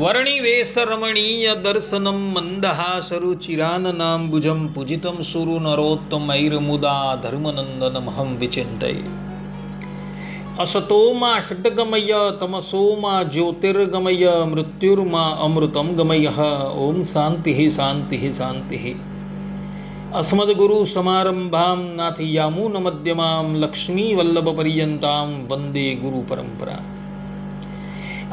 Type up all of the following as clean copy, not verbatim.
વર્ણિવેશ રમણીય દર્શનમ મંદહાસરુચિરાનનાંબુજમ પૂજિતમ સુરુ નરોત્તમૈર્મુદા ધર્મનંદનમહં વિચિંતયે અસતોમાં ષટ્ગમય તમસોમાં જ્યોતિર્ગમય મૃત્યુર્મા અમૃતમ ગમય. ઓમ શાંતિ શાંતિ શાંતિ. અસ્મદ્ગુરુ સમારંભામ નાથયામૂન મધ્યમામ લક્ષ્મી વલ્લભ પર્યંતામ વંદે ગુરુ પરંપરા.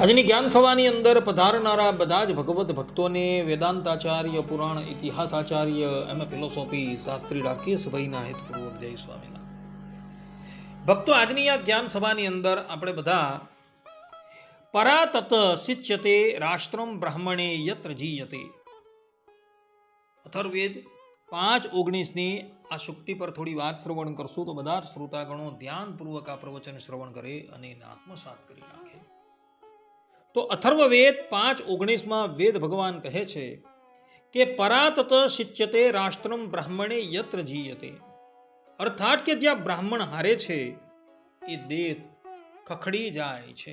આજની જ્ઞાન સભાની અંદર પધારનારા બધા જ ભગવત ભક્તોને વેદાંતાચાર્ય, પુરાણ ઇતિહાસાચાર્ય, એમ ફિલોસોફી શાસ્ત્રી રાકેશભાઈના હેતપૂર્વક જય સ્વામિનારાયણ. ભક્તો, આજની આ જ્ઞાન સભાની અંદર આપણે બધા પરાતત શિચ્યતે રાષ્ટ્રમ બ્રાહ્મણે યત્ર જીયતે અથર્વવેદ 5:19ની આ શુક્તિ પર થોડી વાત શ્રવણ કરશું તો બધા જ શ્રોતાગણો ધ્યાનપૂર્વક આ પ્રવચન શ્રવણ કરે અને એને આત્મસાત કરી નાખે. તો અથર્વવેદ 5:19માં વેદ ભગવાન કહે છે કે પરાતત શિચ્યતે રાષ્ટ્રમ બ્રાહ્મણે યત્ર જીયતે, અર્થાત કે જ્યાં બ્રાહ્મણ હારે છે એ દેશ ખખડી જાય છે.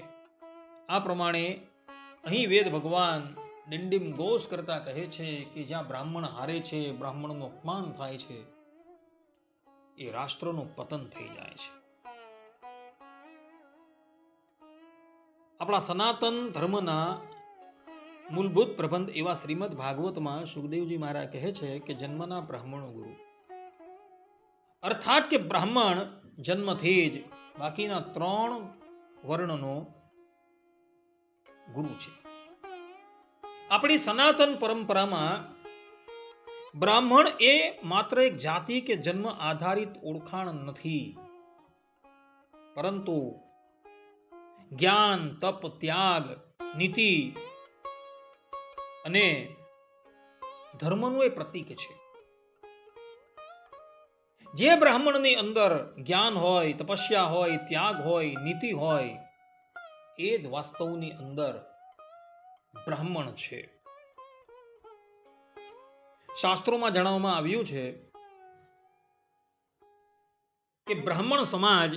આ પ્રમાણે અહીં વેદ ભગવાન ડિંડિમ ઘોષ કરતા કહે છે કે જ્યાં બ્રાહ્મણ હારે છે, બ્રાહ્મણનું અપમાન થાય છે, એ રાષ્ટ્રનું પતન થઈ જાય છે. આપણા સનાતન ધર્મના મૂળભૂત પ્રબંધ એવા શ્રીમદ ભાગવતમાં સુખદેવજી મહારાજ કહે છે કે જન્મના બ્રાહ્મણો ગુરુ, અર્થાત કે બ્રાહ્મણ જન્મથી જ બાકીના 3 વર્ણનો ગુરુ છે. આપણી સનાતન પરંપરામાં બ્રાહ્મણ એ માત્ર એક જાતિ કે જન્મ આધારિત ઓળખાણ નથી, પરંતુ જ્ઞાન, તપ, ત્યાગ, નીતિ અને ધર્મનું એ પ્રતીક છે. જે બ્રાહ્મણની અંદર જ્ઞાન હોય, તપસ્યા હોય, ત્યાગ હોય, નીતિ હોય, એ જ વાસ્તવની અંદર બ્રાહ્મણ છે. શાસ્ત્રોમાં જણાવવામાં આવ્યું છે કે બ્રાહ્મણ સમાજ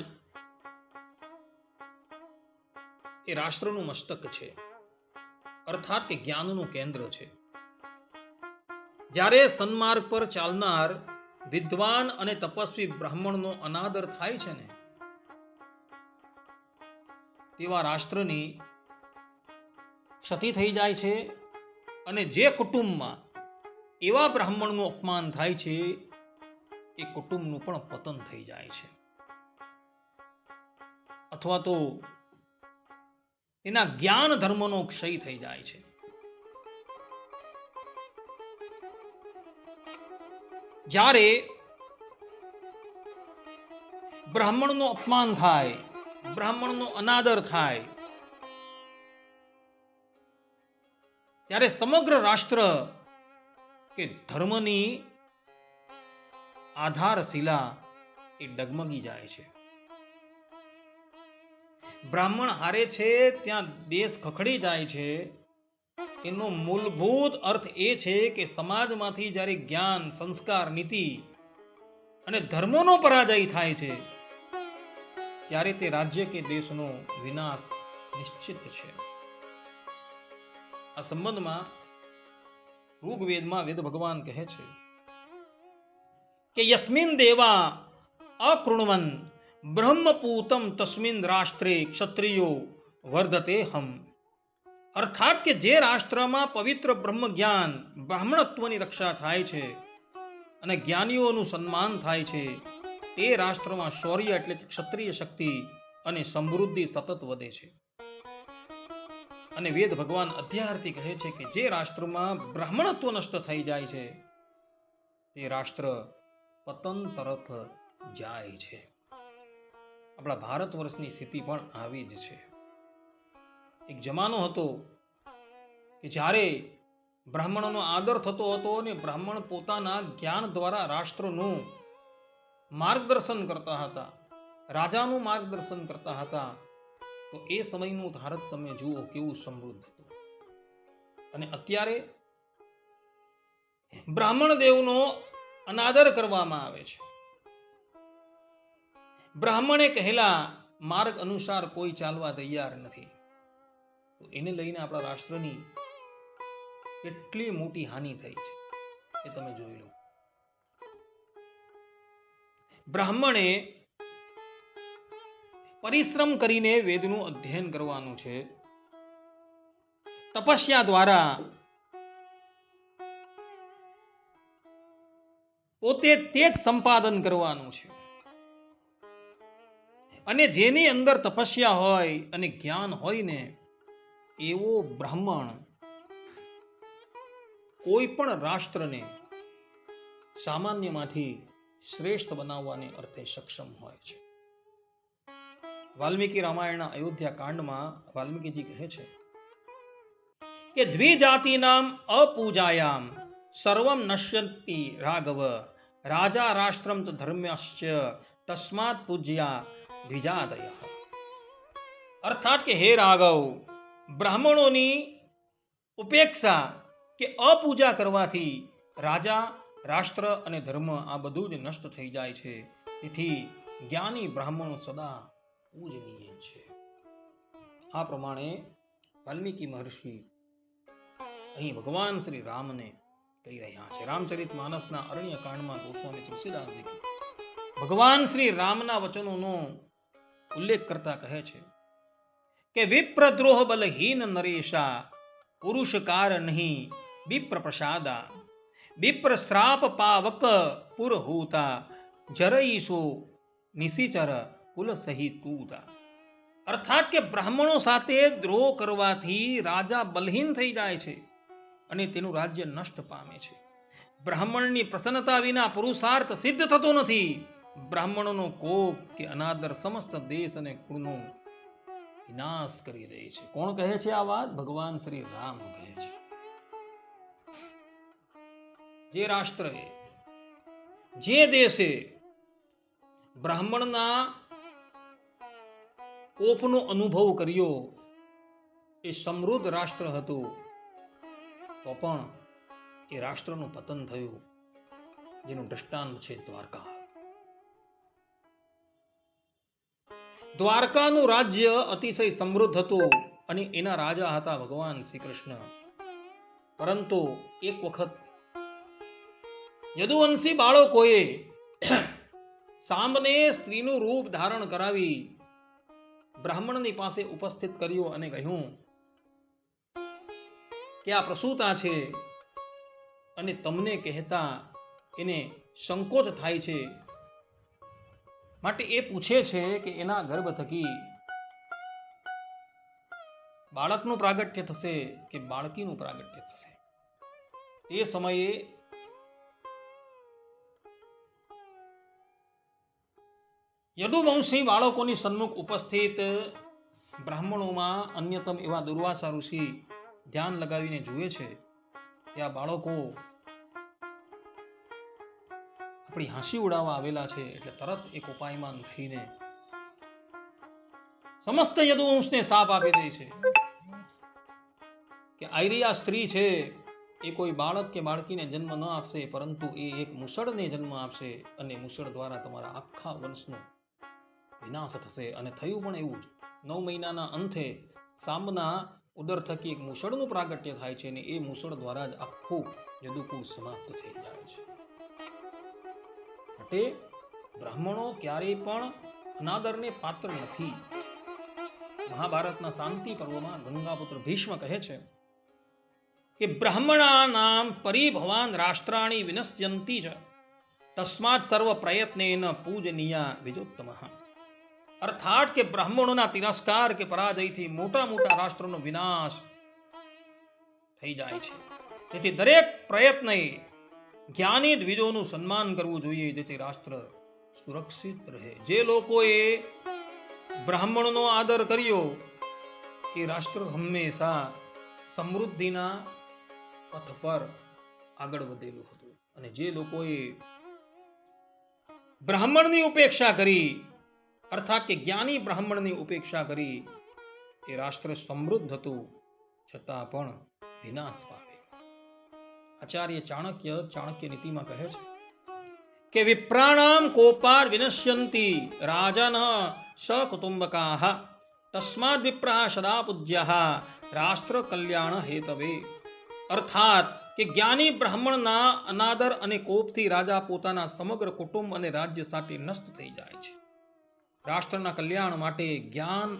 એ રાષ્ટ્રનું મસ્તક છે, અર્થાત કે જ્ઞાનનું કેન્દ્ર છે. જ્યારે સન્માર્ગ પર ચાલનાર વિદ્વાન અને તપસ્વી બ્રાહ્મણનો અનાદર થાય છે ને, તેવા રાષ્ટ્રની ક્ષતિ થઈ જાય છે. અને જે કુટુંબમાં એવા બ્રાહ્મણનું અપમાન થાય છે, એ કુટુંબનું પણ પતન થઈ જાય છે, અથવા તો એના જ્ઞાન ધર્મનો ક્ષય થઈ જાય છે. જ્યારે બ્રાહ્મણનું અપમાન થાય, બ્રાહ્મણનો અનાદર થાય, ત્યારે સમગ્ર રાષ્ટ્ર કે ધર્મની આધારશિલા એ ડગમગી જાય છે. બ્રાહ્મણ હારે છે ત્યાં દેશ ખખડી જાય છે. એનો મૂળભૂત અર્થ એ છે કે સમાજમાંથી જ્યારે જ્ઞાન, સંસ્કાર, નીતિ અને ધર્મનો પરાજય થાય છે, ત્યારે તે રાજ્ય કે દેશનો વિનાશ નિશ્ચિત છે. આ સંબંધમાં ઋગ્વેદમાં વેદ ભગવાન કહે છે કે યસ્મિન દેવા અકૃણવન બ્રહ્મપૂતમ તસ્મિન રાષ્ટ્રે ક્ષત્રિયો વર્ધતે હમ, અર્થાત કે જે રાષ્ટ્રમાં પવિત્ર બ્રહ્મ જ્ઞાન, બ્રાહ્મણત્વની રક્ષા થાય છે અને જ્ઞાનીઓનું સન્માન થાય છે, તે રાષ્ટ્રમાં શૌર્ય એટલે ક્ષત્રિય શક્તિ અને સમૃદ્ધિ સતત વધે છે. અને વેદ ભગવાન અધ્યાર્થી કહે છે કે જે રાષ્ટ્રમાં બ્રાહ્મણત્વ નષ્ટ થઈ જાય છે, તે રાષ્ટ્ર પતન તરફ જાય છે. આપણા ભારત વર્ષની સ્થિતિ પણ આવી જ છે. એક જમાનો હતો કે જ્યારે બ્રાહ્મણોનો આદર થતો હતો અને બ્રાહ્મણ પોતાના જ્ઞાન દ્વારા રાષ્ટ્રનું માર્ગદર્શન કરતા હતા, રાજાનું માર્ગદર્શન કરતા હતા. તો એ સમયનું ભારત તમે જુઓ કેવું સમૃદ્ધ હતું. અને અત્યારે બ્રાહ્મણ દેવનો અનાદર કરવામાં આવે છે. બ્રાહ્મણે કહેલા માર્ગ અનુસાર કોઈ ચાલવા તૈયાર નથી. તો એને લઈને આપણા રાષ્ટ્રની કેટલી મોટી હાનિ થઈ છે એ તમે જોઈ લો. બ્રાહ્મણે પરિશ્રમ કરીને વેદનું અધ્યયન કરવાનું છે. તપસ્યા દ્વારા પોતે તે જ સંપાદન કરવાનું છે. અને જેની અંદર તપસ્યા હોય અને જ્ઞાન હોય ને એવો બ્રાહ્મણ કોઈ પણ રાષ્ટ્રને સામાન્યમાંથી શ્રેષ્ઠ બનાવવાને અર્થે સક્ષમ હોય છે. વાલ્મીકી રામાયણના અયોધ્યા કાંડમાં વાલ્મીકીજી કહે છે કે દ્વિજાતિનામ અપૂજાયામ સર્વમ નશ્યંતિ રાઘવ રાજા રાષ્ટ્રમ ચ ધર્મ્યશ્ચ તસ્માત પૂજ્યા દ્વિજાતય. અર્થાત કે હે રાઘવ, બ્રાહ્મણોની ઉપેક્ષા કે અપૂજા કરવાથી રાજા, રાષ્ટ્ર અને ધર્મ આ બધું જ નષ્ટ થઈ જાય છે. તેથી જ્ઞાની બ્રાહ્મણો સદા પૂજનીય છે. આ પ્રમાણે વાલ્મીકી મહર્ષિ અહીં ભગવાન શ્રી રામને કહી રહ્યા છે. રામચરિત માનસના અરણ્ય કાંડમાં ગોસ્વામી તુલસીદાસજી ભગવાન શ્રી રામના વચનોનો ઉલ્લેખ કરતા કહે છે કે વિપ્રદ્રોહ બલહીન નરેશા પુરુષકાર નહીં વિપ્ર પ્રસાદા વિપ્ર શ્રાપ પાવક પુરહૂતા જરઈસો નિશિચર કુલ સહિતૂતા. અર્થાત કે બ્રાહ્મણો સાથે દ્રોહ કરવાથી રાજા બલહીન થઈ જાય છે અને તેનું રાજ્ય નષ્ટ પામે છે. બ્રાહ્મણની પ્રસન્નતા વિના પુરુષાર્થ સિદ્ધ થતો નથી. બ્રાહ્મણોનો કોપ કે અનાદર સમસ્ત દેશ અને કુળનો વિનાશ કરી દે છે. કોણ કહે છે આ વાત? ભગવાન શ્રી રામ કહે છે. જે રાષ્ટ્રએ, જે દેશે બ્રાહ્મણના કોપનો અનુભવ કર્યો એ સમૃદ્ધ રાષ્ટ્ર હતું, તો પણ એ રાષ્ટ્રનું પતન થયું, જેનું દ્રષ્ટાંત છે દ્વારકા. દ્વારકાનું રાજ્ય અતિશય સમૃદ્ધ હતું અને એના રાજા હતા ભગવાન શ્રી કૃષ્ણ. પરંતુ એક વખત યદુવંશી બાળકોએ સાંબને સ્ત્રીનું રૂપ ધારણ કરાવી બ્રાહ્મણની પાસે ઉપસ્થિત કર્યો અને કહ્યું કે આ પ્રસૂતા છે અને તમને કહેતા એને સંકોચ થાય છે, માટે એ પૂછે છે કે એના ગર્ભ થકી બાળકનું પ્રાગટ્ય થશે કે બાળકીનું પ્રાગટ્ય થશે. એ સમયે યદુવંશી બાળકોની સન્મુખ ઉપસ્થિત બ્રાહ્મણોમાં અન્યતમ એવા દુર્વાસા ઋષિ ધ્યાન લગાવીને જુએ છે કે આ બાળકો આપણી હાંસી ઉડાવવા આવેલા છે. એટલે તરત એક ઉપાયમાન થઈને સમસ્ત યદુવંશને શાપ આપી દે છે કે આયરી આ સ્ત્રી છે એ કોઈ બાળક કે બાળકીને જન્મ ન આપશે, પરંતુ એ એક મુસળને જન્મ આપશે અને મુસળ દ્વારા તમારા આખા વંશનો વિનાશ થશે. અને થયું પણ એવું જ. 9 મહિનાના અંતે સાંબના ઉદર થકી એક મુસળનું પ્રાગટ્ય થાય છે અને એ મુસળ દ્વારા જ આખું યદુકુળ સમાપ્ત થઈ જાય છે. માટે બ્રાહ્મણો ક્યારેય પણ અનાદરને પાત્ર નથી. મહાભારતના શાંતિ પર્વમાં ગંગાપુત્ર ભીષ્મ કહે છે કે બ્રાહ્મણાનામ પરિભવાન રાષ્ટ્રાણી વિનશ્યંતિ ચ તસ્માત સર્વ પ્રયત્નેન પૂજનીયા વિજોત્તમઃ. અર્થાત કે બ્રાહ્મણોના તિરસ્કાર કે પરાજયથી મોટા મોટા રાષ્ટ્રનો વિનાશ થઈ જાય છે. તેથી દરેક પ્રયત્ને જ્ઞાની દ્વિજોનું સન્માન કરવું જોઈએ, જેથી રાષ્ટ્ર સુરક્ષિત રહે. જે લોકોએ બ્રાહ્મણનો આદર કર્યો એ રાષ્ટ્ર હંમેશા સમૃદ્ધિના પથ પર આગળ વધેલું હતું. અને જે લોકોએ બ્રાહ્મણની ઉપેક્ષા કરી, અર્થાત કે જ્ઞાની બ્રાહ્મણની ઉપેક્ષા કરી, એ રાષ્ટ્ર સમૃદ્ધ હતું છતાં પણ વિનાશ પામે. આચાર્ય ચાણક્ય નીતિમાં કહે છે કે વિપ્રાણામ કોપાદ વિનશ્યંતિ રાજન સકુટુંબકાઃ તસ્માદ વિપ્રઃ સદા પૂજ્યઃ રાષ્ટ્ર કલ્યાણ હેતવે. અર્થાત કે જ્ઞાની બ્રાહ્મણના અનાદર અને કોપથી રાજા પોતાના સમગ્ર કુટુંબ અને રાજ્ય સાથે નષ્ટ થઈ જાય છે. રાષ્ટ્રના કલ્યાણ માટે જ્ઞાન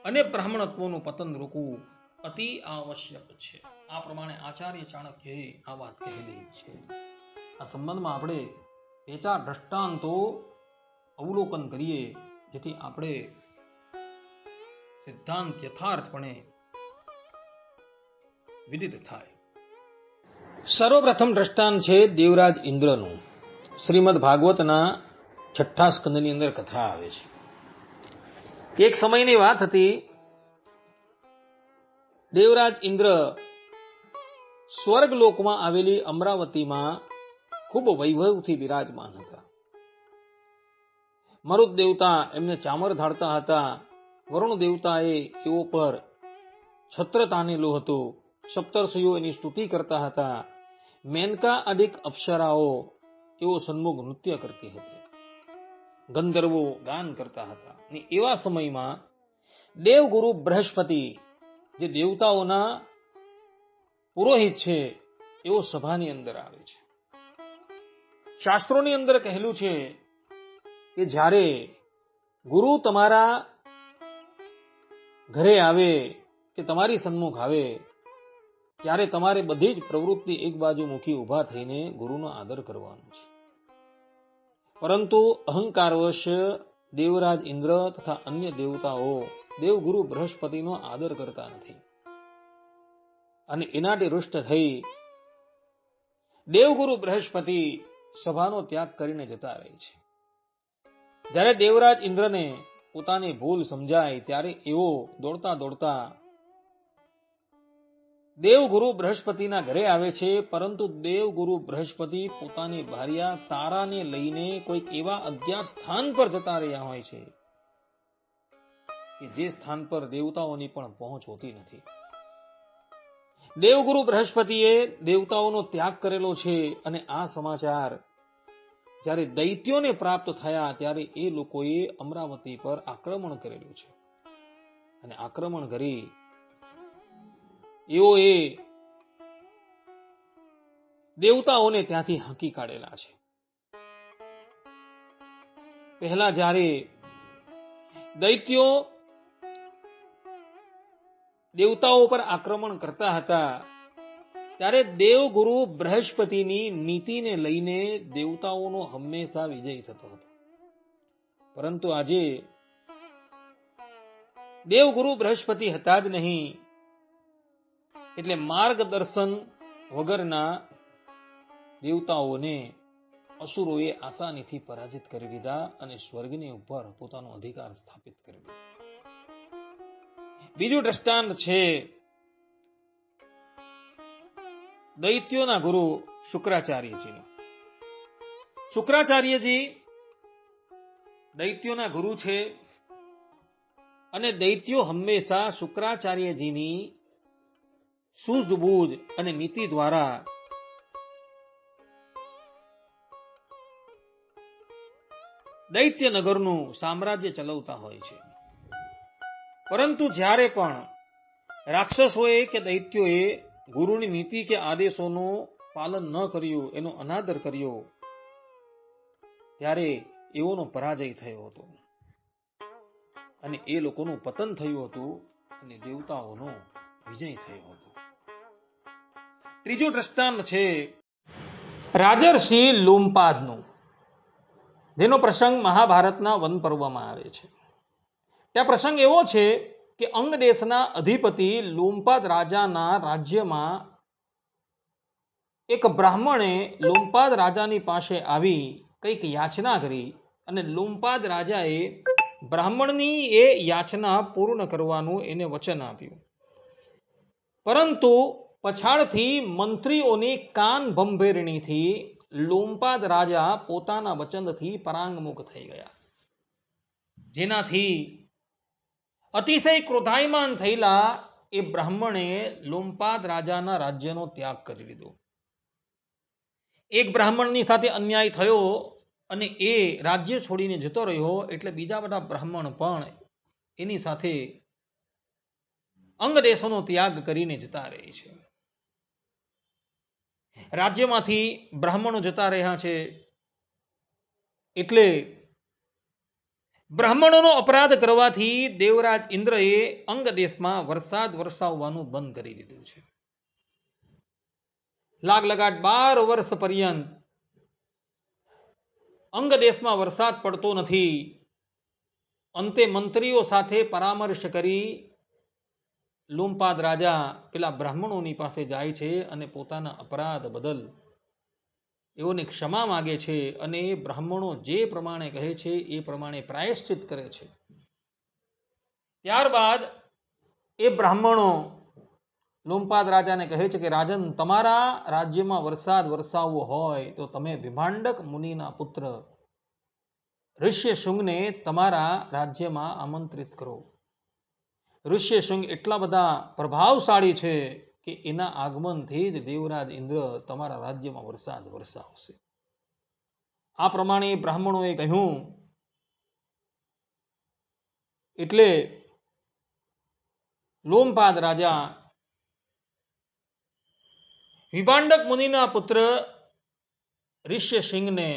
અને બ્રાહ્મણત્વનું પતન રોકવું અતિ આવશ્યક છે. આ પ્રમાણે આચાર્ય ચાણક્યએ આ વાત કહેલી છે. આ સંબંધમાં આપણે બે ચાર દ્રષ્ટાંતો અવલોકન કરીએ, જેથી આપણે સિદ્ધાંત યથાર્થપણે વિદિત થાય. સર્વપ્રથમ દ્રષ્ટાંત છે દેવરાજ ઇન્દ્રનું. શ્રીમદ ભાગવતના 6 સ્કંદની અંદર કથા આવે છે. એક સમયની વાત હતી, દેવરાજ ઇન્દ્ર સ્વર્ગલોકમાં આવેલી અમરાવતીમાં ખૂબ વૈભવથી બિરાજમાન હતા. મરુત દેવતા એમને ચામર ધાડતા હતા. વરુણ દેવતાએ તેઓ પર છત્ર તાનેલું હતું. સપ્તર્ષિઓ એની સ્તુતિ કરતા હતા. મેનકા અધિક અપ્સરાઓ તેઓ સન્મુખ નૃત્ય કરતી હતી. ગંધર્વો ગાન કરતા હતા. અને એવા સમયમાં દેવગુરુ બૃહસ્પતિ, જે દેવતાઓના પુરોહિત છે, એઓ સભાની અંદર આવે છે. શાસ્ત્રોની અંદર કહેલું છે કે જ્યારે ગુરુ તમારા ઘરે આવે કે તમારી સન્મુખ આવે, ત્યારે તમારે બધી જ પ્રવૃત્તિ એક બાજુ મૂકી ઊભા થઈને ગુરુનો આદર કરવાનો છે. પરંતુ અહંકારવશ દેવરાજ ઇન્દ્ર તથા અન્ય દેવતાઓ દેવગુરુ બૃહસ્પતિનો આદર કરતા નથી, અને એનાથી રૂષ્ટ થઈ દેવગુરુ બૃહસ્પતિ સભાનો ત્યાગ કરીને જતા રહે છે. જ્યારે દેવરાજ ઇન્દ્રને પોતાની ભૂલ સમજાય, ત્યારે એઓ દોડતા દોડતા દેવગુરુ બૃહસ્પતિના ઘરે આવે છે. પરંતુ દેવગુરુ બૃહસ્પતિ પોતાની ભાર્યા તારાને લઈને કોઈક એવા અજ્ઞાત સ્થાન પર જતા રહ્યા હોય છે કે જે સ્થાન પર દેવતાઓની પણ પહોંચ હોતી નથી. દેવગુરુ બૃહસ્પતિએ દેવતાઓનો ત્યાગ કરેલો છે, અને આ સમાચાર જ્યારે દૈત્યોને પ્રાપ્ત થયા, ત્યારે એ લોકોએ અમરાવતી પર આક્રમણ કરેલું છે. અને આક્રમણ કરી એઓએ દેવતાઓને ત્યાંથી હાંકી કાઢેલા છે. પહેલા જ્યારે દૈત્યો દેવતાઓ પર આક્રમણ કરતા હતા, ત્યારે દેવગુરુ બૃહસ્પતિની નીતિને લઈને દેવતાઓનો હંમેશા વિજય થતો હતો. પરંતુ આજે દેવગુરુ બૃહસ્પતિ હતા જ નહીં, એટલે માર્ગદર્શન વગરના દેવતાઓને અસુરોએ આસાનીથી પરાજિત કરી દીધા અને સ્વર્ગની ઉપર પોતાનો અધિકાર સ્થાપિત કરી દીધો. બીજું દ્રષ્ટાંત છે દૈત્યોના ગુરુ શુક્રાચાર્યજીનું. શુક્રાચાર્યજી દૈત્યોના ગુરુ છે, અને દૈત્યો હંમેશા શુક્રાચાર્યજીની સૂઝબૂઝ અને નીતિ દ્વારા દૈત્ય નગરનું સામ્રાજ્ય ચલાવતા હોય છે. પરંતુ જ્યારે પણ રાક્ષસોએ કે દૈત્યોએ ગુરુની નીતિ કે આદેશોનું પાલન ન કર્યું, એનો અનાદર કર્યો, ત્યારે એઓનો પરાજય થયો હતો, અને એ લોકોનું પતન થયું હતું, અને દેવતાઓનો વિજય થયો હતો. ત્રીજું દ્રષ્ટાંત છે રાજર્ષિ લોમપાદનું, જેનો પ્રસંગ મહાભારતના વન પર્વમાં આવે છે. ત્યાં પ્રસંગ એવો છે કે અંગ દેશના અધિપતિ લોમપાદ રાજાના રાજ્યમાં એક બ્રાહ્મણે લોમપાદ રાજાની પાસે આવી કંઈક યાચના કરી, અને લોમપાદ રાજાએ બ્રાહ્મણની એ યાચના પૂર્ણ કરવાનું એને વચન આપ્યું. પરંતુ પછાડથી મંત્રીઓની કાન ભંભેરણીથી લોમપાદ રાજા પોતાના વચનથી પરાંગમુખ થઈ ગયા, જેનાથી અતિશય ક્રોધાયમાન થયેલા એ બ્રાહ્મણે લોમપાદ રાજાના રાજ્યનો ત્યાગ કરી દીધો. એક બ્રાહ્મણની સાથે અન્યાય થયો અને એ રાજ્ય છોડીને જતો રહ્યો, એટલે બીજા બધા બ્રાહ્મણ પણ એની સાથે અંગ દેશોનો ત્યાગ કરીને જતા રહે છે. રાજ્યમાંથી બ્રાહ્મણો જતા રહ્યા છે, એટલે બ્રાહ્મણોનો અપરાધ કરવાથી દેવરાજ ઇન્દ્રએ અંગ દેશમાં વરસાદ વરસાવવાનું બંધ કરી દીધું છે. લાગ લગાટ 12 વર્ષ પર્યંત અંગ દેશમાં વરસાદ પડતો નથી. અંતે મંત્રીઓ સાથે પરામર્શ કરી લોમપાદ રાજા પેલા બ્રાહ્મણોની પાસે જાય છે અને પોતાના અપરાધ બદલ એઓને ક્ષમા માગે છે, અને એ બ્રાહ્મણો જે પ્રમાણે કહે છે એ પ્રમાણે પ્રાયશ્ચિત કરે છે. ત્યારબાદ એ બ્રાહ્મણો લોમપાદ રાજાને કહે છે કે રાજન, તમારા રાજ્યમાં વરસાદ વરસાવવો હોય તો તમે વિભાંડક મુનિના પુત્ર ઋષ્યશૃંગને તમારા રાજ્યમાં આમંત્રિત કરો. ઋષ્યશૃંગ એટલા બધા પ્રભાવશાળી છે કે એના આગમનથી જ દેવરાજ ઇન્દ્ર તમારા રાજ્યમાં વરસાદ વરસાવશે. આ પ્રમાણે બ્રાહ્મણોએ કહ્યું. એટલે લોમપાદ રાજા વિભાંડક મુનિના પુત્ર ઋષ્યશૃંગને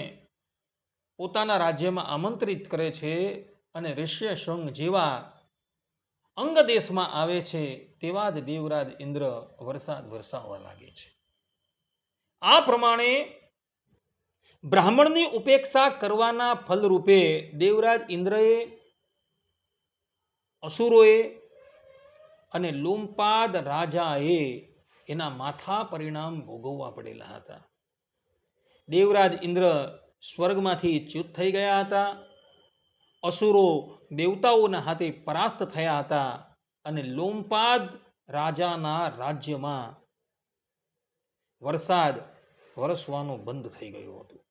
પોતાના રાજ્યમાં આમંત્રિત કરે છે, અને ઋષ્યશૃંગ જેવા અંગ દેશમાં આવે છે તેવા જ દેવરાજ ઇન્દ્ર વરસાદ વરસાવવા લાગે છે. આ પ્રમાણે બ્રાહ્મણની ઉપેક્ષા કરવાના ફલરૂપે દેવરાજ ઇન્દ્રએ, અસુરોએ અને લોમપાદ રાજાએ એના માથા પરિણામ ભોગવવા પડેલા હતા. દેવરાજ ઇન્દ્ર સ્વર્ગમાંથી ચ્યુત થઈ ગયા હતા. અસુરો દેવતાઓના હાથે પરાસ્ત થયા હતા, અને લોમપાદ રાજાના રાજ્યમાં વરસાદ વરસવાનું બંધ થઈ ગયું હતું.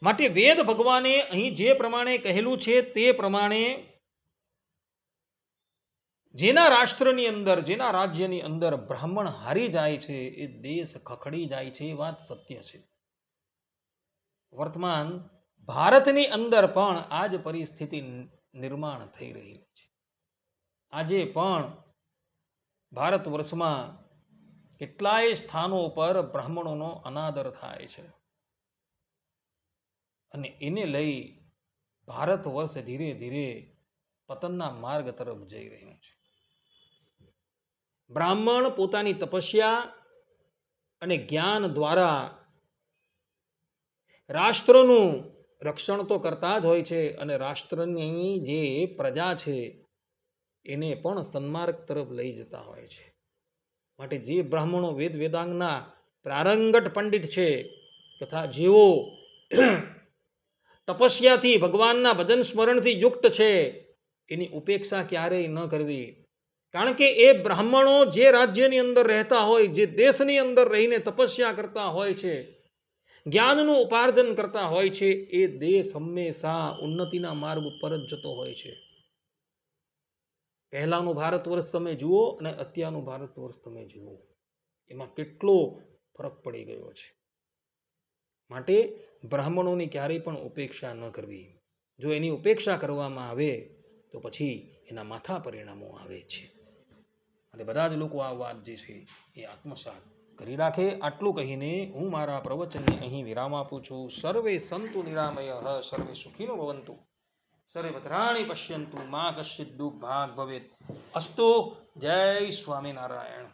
માટે વેદ ભગવાને અહીં જે પ્રમાણે કહેલું છે તે પ્રમાણે જેના રાષ્ટ્રની અંદર, જેના રાજ્યની અંદર બ્રાહ્મણ હારી જાય છે એ દેશ ખખડી જાય છે, એ વાત સત્ય છે. વર્તમાન ભારતની અંદર પણ આ જ પરિસ્થિતિ નિર્માણ થઈ રહી છે. આજે પણ ભારત વર્ષમાં કેટલાય સ્થાનો પર બ્રાહ્મણોનો અનાદર થાય છે, અને એને લઈ ભારત વર્ષ ધીરે ધીરે પતનના માર્ગ તરફ જઈ રહ્યું છે. બ્રાહ્મણ પોતાની તપસ્યા અને જ્ઞાન દ્વારા રાષ્ટ્રનું રક્ષણ તો કરતા જ હોય છે, અને રાષ્ટ્રની જે પ્રજા છે એને પણ સન્માર્ગ તરફ લઈ જતા હોય છે. માટે જે બ્રાહ્મણો વેદ વેદાંગના પ્રારંગટ પંડિત છે, તથા જેઓ તપસ્યાથી, ભગવાનના ભજન સ્મરણથી યુક્ત છે, એની ઉપેક્ષા ક્યારેય ન કરવી. કારણ કે એ બ્રાહ્મણો જે રાજ્યની અંદર રહેતા હોય, જે દેશની અંદર રહીને તપસ્યા કરતા હોય છે, જ્ઞાનનું ઉપાર્જન કરતા હોય છે, એ દેશ હંમેશા ઉન્નતિના માર્ગ ઉપર જ જતો હોય છે. પહેલાનું ભારત વર્ષ તમે જુઓ અને અત્યારનું ભારત વર્ષ તમે જુઓ, એમાં કેટલો ફરક પડી ગયો છે. માટે બ્રાહ્મણોની ક્યારેય પણ ઉપેક્ષા ન કરવી. જો એની ઉપેક્ષા કરવામાં આવે તો પછી એના માથા પરિણામો આવે છે. અને બધા જ લોકો આ વાત જે છે એ આત્મસાત કરી રાખે. આટલું કહીને હું મારા પ્રવચનને અહીં વિરામ આપું છું. સર્વે સંતુ નિરામયઃ, સર્વે સુખીનો ભવંતુ, સર્વે ભદ્રાણી પશ્યંતુ, મા કશ્ચિદ દુઃખ ભાગ ભવેત. અસ્તુ. જય સ્વામિનારાયણ.